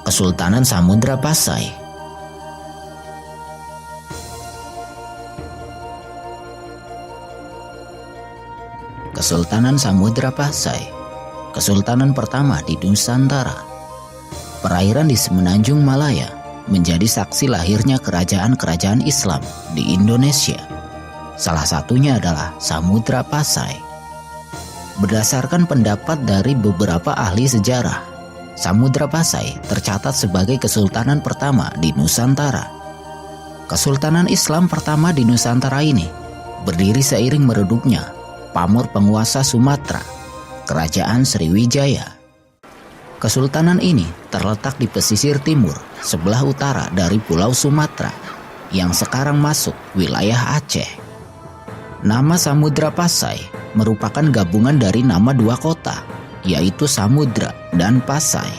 Kesultanan Samudra Pasai. Kesultanan Samudra Pasai, kesultanan pertama di Nusantara. Perairan di semenanjung Malaya menjadi saksi lahirnya kerajaan-kerajaan Islam di Indonesia. Salah satunya adalah Samudra Pasai. Berdasarkan pendapat dari beberapa ahli sejarah, Samudra Pasai tercatat sebagai kesultanan pertama di Nusantara. Kesultanan Islam pertama di Nusantara ini berdiri seiring meredupnya pamor penguasa Sumatera, Kerajaan Sriwijaya. Kesultanan ini terletak di pesisir timur sebelah utara dari Pulau Sumatera yang sekarang masuk wilayah Aceh. Nama Samudra Pasai merupakan gabungan dari nama dua kota, yaitu Samudra dan Pasai.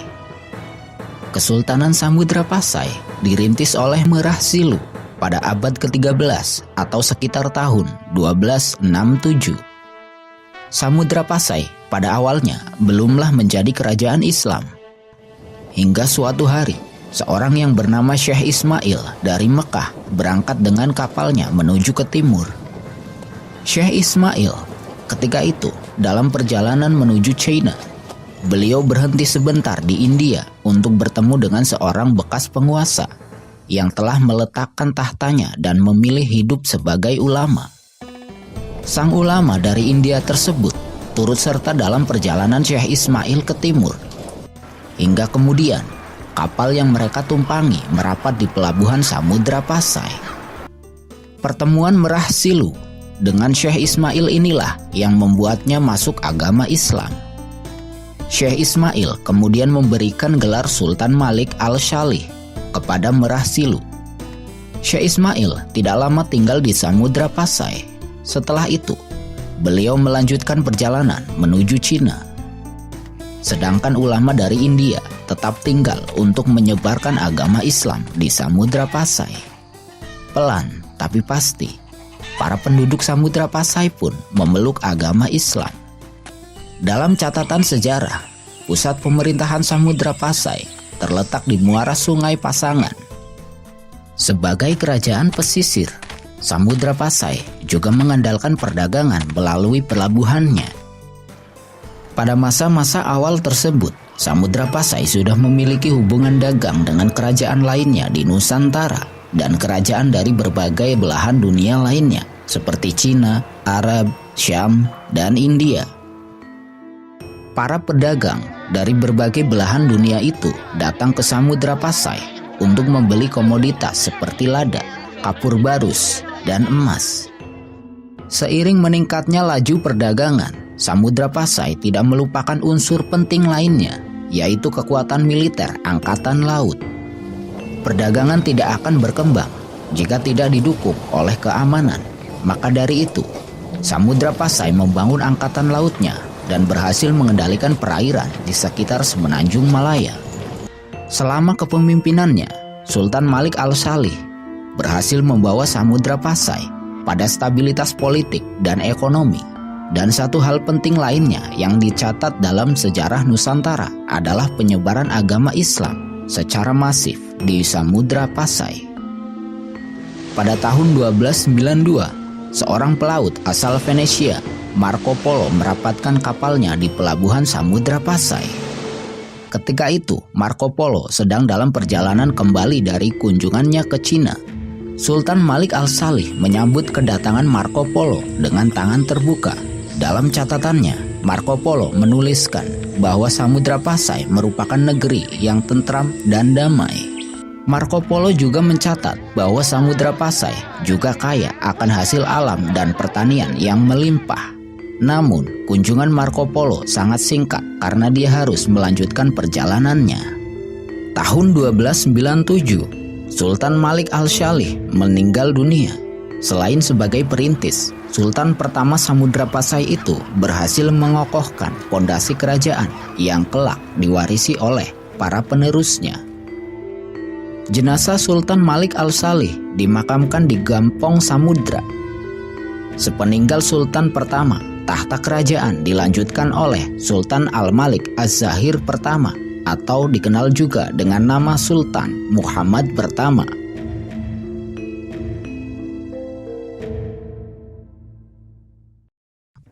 Kesultanan Samudra Pasai dirintis oleh Merah Silu pada abad ke-13 atau sekitar tahun 1267. Samudra Pasai pada awalnya belumlah menjadi kerajaan Islam. Hingga suatu hari, seorang yang bernama Syekh Ismail dari Mekah berangkat dengan kapalnya menuju ke timur. Syekh Ismail ketika itu dalam perjalanan menuju China. Beliau berhenti sebentar di India untuk bertemu dengan seorang bekas penguasa yang telah meletakkan tahtanya dan memilih hidup sebagai ulama. Sang ulama dari India tersebut turut serta dalam perjalanan Syekh Ismail ke timur. Hingga kemudian kapal yang mereka tumpangi merapat di pelabuhan Samudra Pasai. Pertemuan Merah Silu dengan Syekh Ismail inilah yang membuatnya masuk agama Islam. Syekh Ismail kemudian memberikan gelar Sultan Malik Al-Shalih kepada Merah Silu. Syekh Ismail tidak lama tinggal di Samudra Pasai. Setelah itu, beliau melanjutkan perjalanan menuju Cina. Sedangkan ulama dari India tetap tinggal untuk menyebarkan agama Islam di Samudra Pasai. Pelan tapi pasti, para penduduk Samudra Pasai pun memeluk agama Islam. Dalam catatan sejarah, pusat pemerintahan Samudra Pasai terletak di muara Sungai Pasangan. Sebagai kerajaan pesisir, Samudra Pasai juga mengandalkan perdagangan melalui pelabuhannya. Pada masa-masa awal tersebut, Samudra Pasai sudah memiliki hubungan dagang dengan kerajaan lainnya di Nusantara dan kerajaan dari berbagai belahan dunia lainnya seperti Cina, Arab, Syam, dan India. Para pedagang dari berbagai belahan dunia itu datang ke Samudra Pasai untuk membeli komoditas seperti lada, kapur barus, dan emas. Seiring meningkatnya laju perdagangan, Samudra Pasai tidak melupakan unsur penting lainnya, yaitu kekuatan militer angkatan laut. Perdagangan tidak akan berkembang jika tidak didukung oleh keamanan. Maka dari itu, Samudra Pasai membangun angkatan lautnya dan berhasil mengendalikan perairan di sekitar semenanjung Malaya. Selama kepemimpinannya, Sultan Malik Al-Shalih berhasil membawa Samudra Pasai pada stabilitas politik dan ekonomi. Dan satu hal penting lainnya yang dicatat dalam sejarah Nusantara adalah penyebaran agama Islam secara masif di Samudra Pasai. Pada tahun 1292, seorang pelaut asal Venesia, Marco Polo, merapatkan kapalnya di pelabuhan Samudra Pasai. Ketika itu, Marco Polo sedang dalam perjalanan kembali dari kunjungannya ke Cina. Sultan Malik Al-Shalih menyambut kedatangan Marco Polo dengan tangan terbuka. Dalam catatannya, Marco Polo menuliskan bahwa Samudra Pasai merupakan negeri yang tentram dan damai. Marco Polo juga mencatat bahwa Samudra Pasai juga kaya akan hasil alam dan pertanian yang melimpah. Namun, kunjungan Marco Polo sangat singkat karena dia harus melanjutkan perjalanannya. Tahun 1297, Sultan Malik Al-Shalih meninggal dunia. Selain sebagai perintis, Sultan pertama Samudra Pasai itu berhasil mengokohkan pondasi kerajaan yang kelak diwarisi oleh para penerusnya. Jenazah Sultan Malik Al-Shalih dimakamkan di Gampong Samudra. Sepeninggal Sultan pertama, tahta kerajaan dilanjutkan oleh Sultan Al-Malik Az-Zahir pertama atau dikenal juga dengan nama Sultan Muhammad pertama.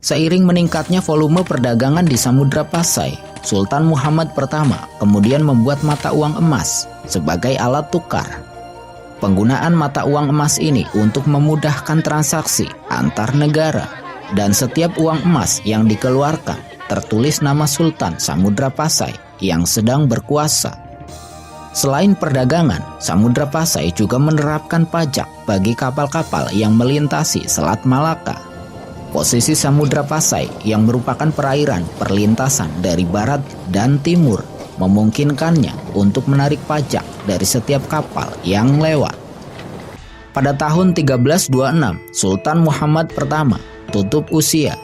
Seiring meningkatnya volume perdagangan di Samudra Pasai, Sultan Muhammad pertama kemudian membuat mata uang emas sebagai alat tukar. Penggunaan mata uang emas ini untuk memudahkan transaksi antar negara, dan setiap uang emas yang dikeluarkan tertulis nama Sultan Samudra Pasai yang sedang berkuasa. Selain perdagangan, Samudra Pasai juga menerapkan pajak bagi kapal-kapal yang melintasi Selat Malaka. Posisi Samudra Pasai yang merupakan perairan perlintasan dari barat dan timur memungkinkannya untuk menarik pajak dari setiap kapal yang lewat. Pada tahun 1326, Sultan Muhammad pertama tutup usia.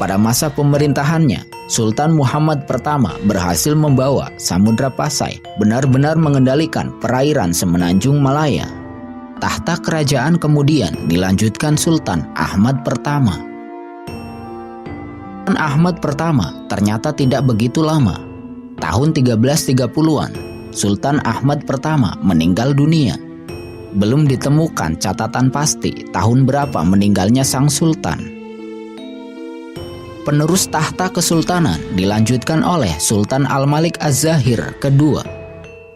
Pada masa pemerintahannya, Sultan Muhammad pertama berhasil membawa Samudra Pasai benar-benar mengendalikan perairan semenanjung Malaya. Tahta kerajaan kemudian dilanjutkan Sultan Ahmad pertama. Sultan Ahmad pertama ternyata tidak begitu lama. Tahun 1330-an, Sultan Ahmad pertama meninggal dunia. Belum ditemukan catatan pasti tahun berapa meninggalnya sang sultan. Penerus tahta kesultanan dilanjutkan oleh Sultan Al-Malik Az-Zahir kedua.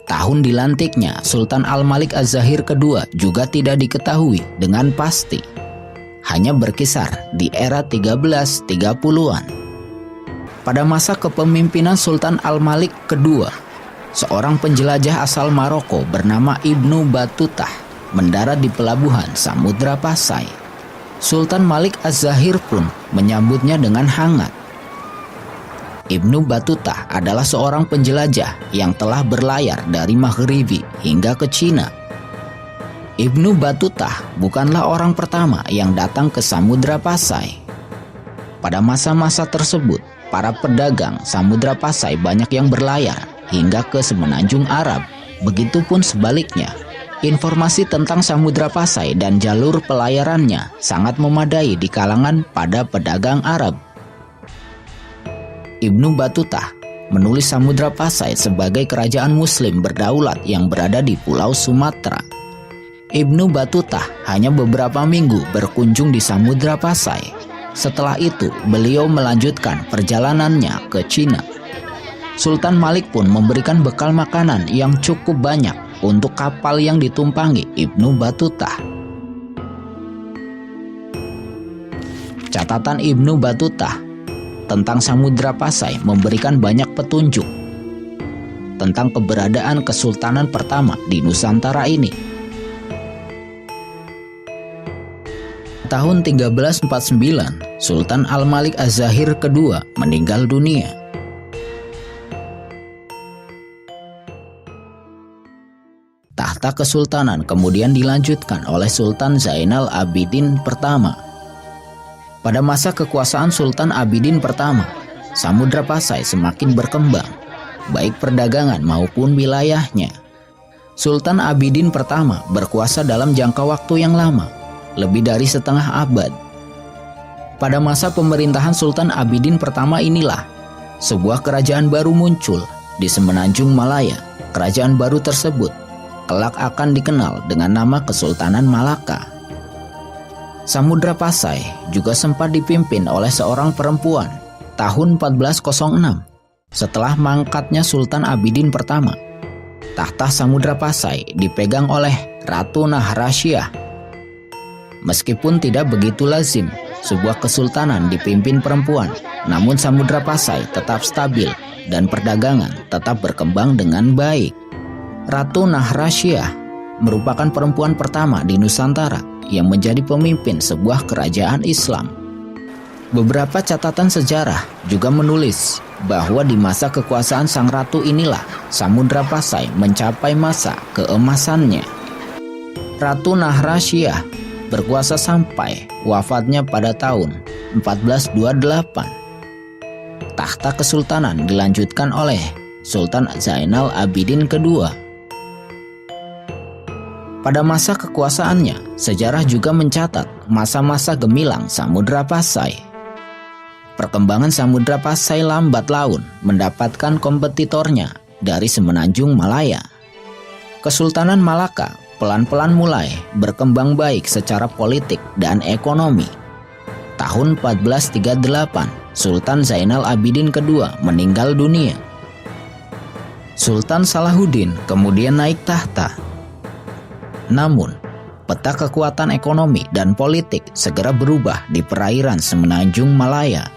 Tahun dilantiknya Sultan Al-Malik Az-Zahir kedua juga tidak diketahui dengan pasti. Hanya berkisar di era 1330-an. Pada masa kepemimpinan Sultan Al-Malik kedua, seorang penjelajah asal Maroko bernama Ibnu Battuta mendarat di pelabuhan Samudra Pasai. Sultan Malik Az-Zahir pun menyambutnya dengan hangat. Ibnu Battuta adalah seorang penjelajah yang telah berlayar dari Maghribi hingga ke Cina. Ibnu Battuta bukanlah orang pertama yang datang ke Samudra Pasai. Pada masa-masa tersebut, para pedagang Samudra Pasai banyak yang berlayar hingga ke semenanjung Arab. Begitupun sebaliknya. Informasi tentang Samudra Pasai dan jalur pelayarannya sangat memadai di kalangan pada pedagang Arab. Ibnu Battuta menulis Samudra Pasai sebagai kerajaan muslim berdaulat yang berada di Pulau Sumatera. Ibnu Battuta hanya beberapa minggu berkunjung di Samudra Pasai. Setelah itu, beliau melanjutkan perjalanannya ke Cina. Sultan Malik pun memberikan bekal makanan yang cukup banyak untuk kapal yang ditumpangi Ibnu Battuta. Catatan Ibnu Battuta tentang Samudra Pasai memberikan banyak petunjuk tentang keberadaan kesultanan pertama di Nusantara ini. Tahun 1349, Sultan Al-Malik Az-Zahir kedua meninggal dunia. Tahta kesultanan kemudian dilanjutkan oleh Sultan Zainal Abidin pertama. Pada masa kekuasaan Sultan Abidin pertama, Samudra Pasai semakin berkembang, baik perdagangan maupun wilayahnya. Sultan Abidin pertama berkuasa dalam jangka waktu yang lama, lebih dari setengah abad. Pada masa pemerintahan Sultan Abidin pertama inilah, sebuah kerajaan baru muncul di semenanjung Malaya. Kerajaan baru tersebut kelak akan dikenal dengan nama Kesultanan Malaka. Samudra Pasai juga sempat dipimpin oleh seorang perempuan tahun 1406 setelah mangkatnya Sultan Abidin pertama. Tahta Samudra Pasai dipegang oleh Ratu Nahrasyah. Meskipun tidak begitu lazim sebuah kesultanan dipimpin perempuan, namun Samudra Pasai tetap stabil dan perdagangan tetap berkembang dengan baik. Ratu Nahrasyah merupakan perempuan pertama di Nusantara yang menjadi pemimpin sebuah kerajaan Islam. Beberapa catatan sejarah juga menulis bahwa di masa kekuasaan sang ratu inilah Samudra Pasai mencapai masa keemasannya. Ratu Nahrasyah berkuasa sampai wafatnya pada tahun 1428. Tahta kesultanan dilanjutkan oleh Sultan Zainal Abidin kedua. Pada masa kekuasaannya, sejarah juga mencatat masa-masa gemilang Samudra Pasai. perkembangan Samudra Pasai lambat laun mendapatkan kompetitornya dari Semenanjung Malaya. Kesultanan Malaka pelan-pelan mulai berkembang baik secara politik dan ekonomi. Tahun 1438, Sultan Zainal Abidin II meninggal dunia. Sultan Salahuddin kemudian naik tahta. Namun, peta kekuatan ekonomi dan politik segera berubah di perairan Semenanjung Malaya.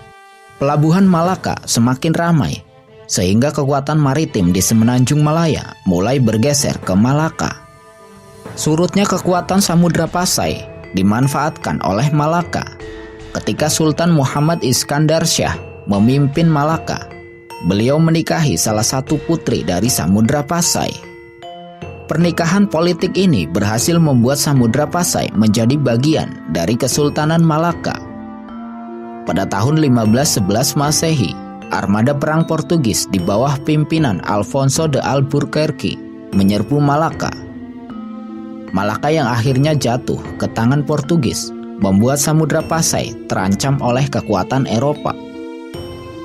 Pelabuhan Malaka semakin ramai, sehingga kekuatan maritim di Semenanjung Malaya mulai bergeser ke Malaka. Surutnya kekuatan Samudra Pasai dimanfaatkan oleh Malaka ketika Sultan Muhammad Iskandar Shah memimpin Malaka. Beliau menikahi salah satu putri dari Samudra Pasai. Pernikahan politik ini berhasil membuat Samudra Pasai menjadi bagian dari Kesultanan Malaka. Pada tahun 1511 Masehi, armada perang Portugis di bawah pimpinan Alfonso de Albuquerque menyerbu Malaka. Malaka yang akhirnya jatuh ke tangan Portugis membuat Samudra Pasai terancam oleh kekuatan Eropa.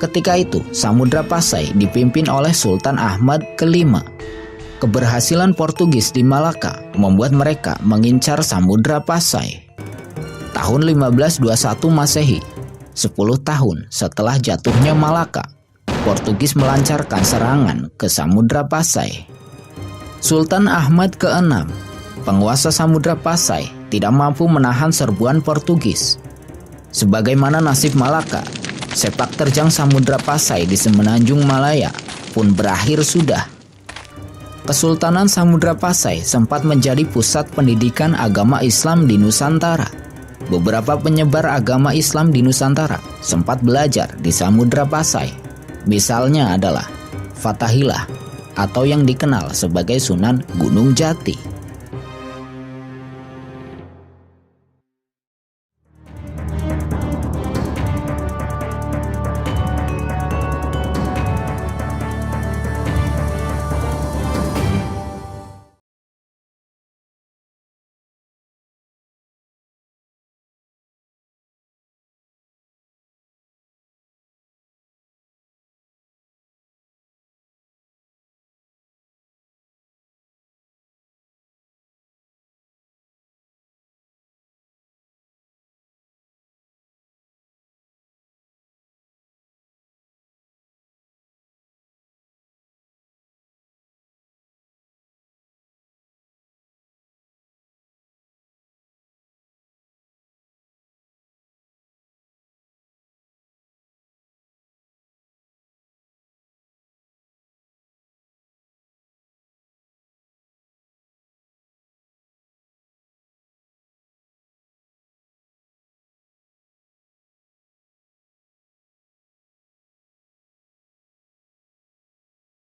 Ketika itu, Samudra Pasai dipimpin oleh Sultan Ahmad V. Keberhasilan Portugis di Malaka membuat mereka mengincar Samudra Pasai. Tahun 1521 Masehi, 10 tahun setelah jatuhnya Malaka, Portugis melancarkan serangan ke Samudra Pasai. Sultan Ahmad ke-6, penguasa Samudra Pasai, tidak mampu menahan serbuan Portugis. Sebagaimana nasib Malaka, sepak terjang Samudra Pasai di Semenanjung Malaya pun berakhir sudah. Kesultanan Samudra Pasai sempat menjadi pusat pendidikan agama Islam di Nusantara. Beberapa penyebar agama Islam di Nusantara sempat belajar di Samudra Pasai. Misalnya adalah Fathahillah atau yang dikenal sebagai Sunan Gunung Jati.